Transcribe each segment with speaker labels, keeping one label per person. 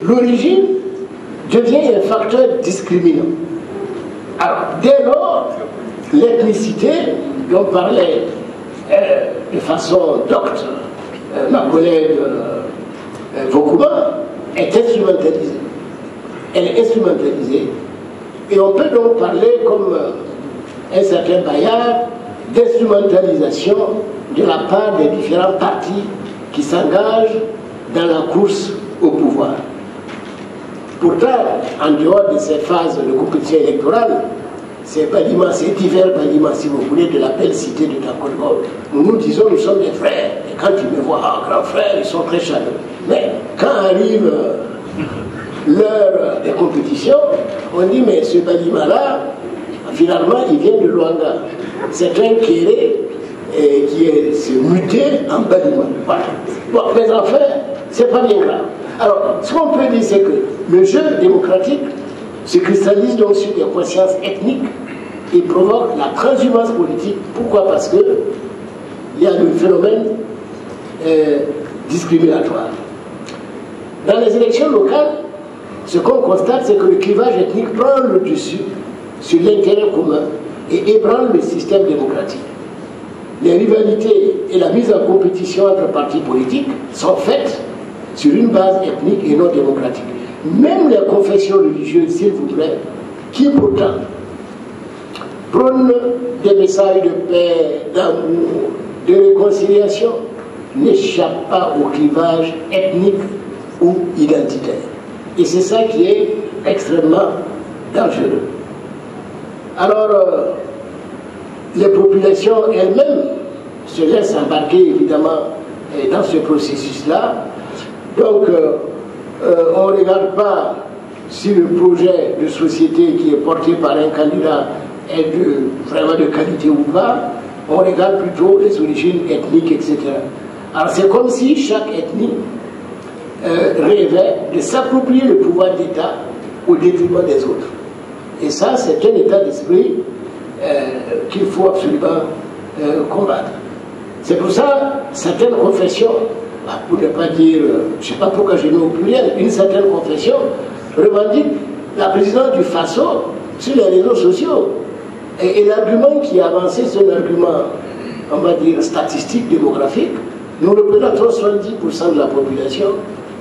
Speaker 1: L'origine devient un facteur discriminant. Alors, dès lors, l'ethnicité dont parlait de façon docte ma collègue Vaucouba est instrumentalisée. Elle est instrumentalisée et on peut donc parler, comme un certain Bayard, d'instrumentalisation de la part des différents partis qui s'engagent dans la course au pouvoir. Pourtant, en dehors de ces phases de compétition électorale, ces bâtiments, ces divers bâtiments, si vous voulez, de la belle cité de Takolgo, nous disons nous sommes des frères. Et quand ils me voient, ah, grands frères, ils sont très chaleureux. Mais quand arrive l'heure des compétitions, on dit, mais ce bâtiment-là, finalement, il vient de Luanda. C'est un Kéré qui est muté en bâtiment. Voilà. Bon, mais enfin, c'est pas bien grave. Alors, ce qu'on peut dire, c'est que le jeu démocratique se cristallise donc sur des consciences ethniques et provoque la transhumance politique. Pourquoi? Parce qu'il y a le phénomène discriminatoire. Dans les élections locales, ce qu'on constate, c'est que le clivage ethnique prend le dessus sur l'intérêt commun et ébranle le système démocratique. Les rivalités et la mise en compétition entre partis politiques sont faites sur une base ethnique et non démocratique. Même les confessions religieuses, s'il vous plaît, qui pourtant prônent des messages de paix, d'amour, de réconciliation, n'échappent pas au clivage ethnique ou identitaire. Et c'est ça qui est extrêmement dangereux. Alors, les populations elles-mêmes se laissent embarquer évidemment dans ce processus-là. Donc, on ne regarde pas si le projet de société qui est porté par un candidat est vraiment de qualité ou pas. On regarde plutôt les origines ethniques, etc. Alors, c'est comme si chaque ethnie rêvait de s'approprier le pouvoir d'État au détriment des autres. Et ça, c'est un état d'esprit qu'il faut absolument combattre. C'est pour ça certaines confessions, pour ne pas dire, je ne sais pas pourquoi je mets au pluriel, une certaine confession revendique la présidence du FASO sur les réseaux sociaux. Et l'argument qui est avancé, c'est un argument, on va dire, statistique, démographique. Nous représentons 70% de la population,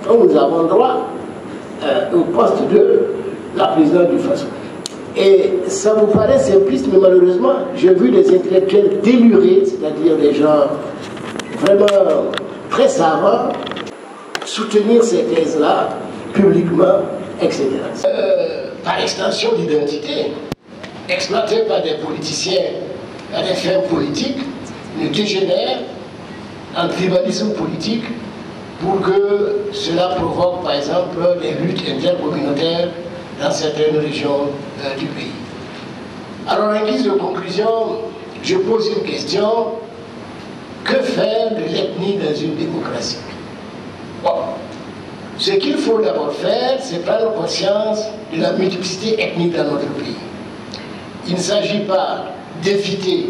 Speaker 1: donc nous avons droit au poste de la présidence du FASO. Et ça vous paraît simpliste, mais malheureusement, j'ai vu des intellectuels délurés, c'est-à-dire des gens vraiment très savants, soutenir ces thèses-là publiquement, etc. Par extension d'identité, exploitée par des politiciens à des fins politiques, ne dégénère en tribalisme politique pour que cela provoque, par exemple, des luttes intercommunautaires dans certaines régions du pays. Alors, en guise de conclusion, je pose une question. Que faire de l'ethnie dans une démocratie? Bon. Ce qu'il faut d'abord faire, c'est prendre conscience de la multiplicité ethnique dans notre pays. Il ne s'agit pas d'éviter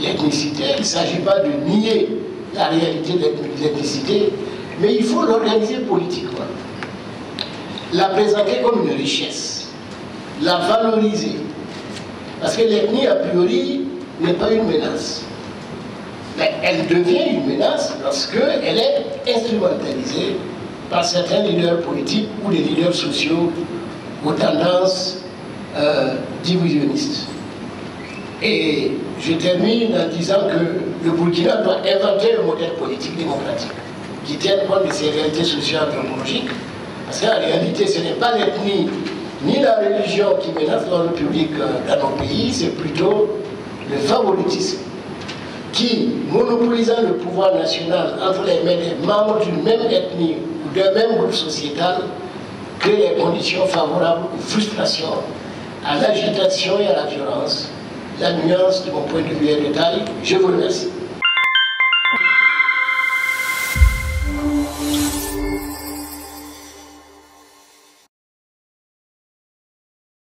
Speaker 1: l'ethnicité, il ne s'agit pas de nier la réalité de l'ethnicité, mais il faut l'organiser politiquement. La présenter comme une richesse, la valoriser. Parce que l'ethnie, a priori, n'est pas une menace. Mais elle devient une menace lorsqu'elle est instrumentalisée par certains leaders politiques ou des leaders sociaux aux tendances divisionnistes. Et je termine en disant que le Burkina doit inventer un modèle politique démocratique qui tienne compte de ses réalités socio-anthropologiques. Parce qu'en réalité, ce n'est pas l'ethnie ni la religion qui menace l'ordre public dans nos pays, c'est plutôt le favoritisme qui, monopolisant le pouvoir national entre les mains des membres d'une même ethnie ou d'un même groupe sociétal, crée les conditions favorables aux frustrations, à l'agitation et à la violence. La nuance de mon point de vue est de taille. Je vous remercie.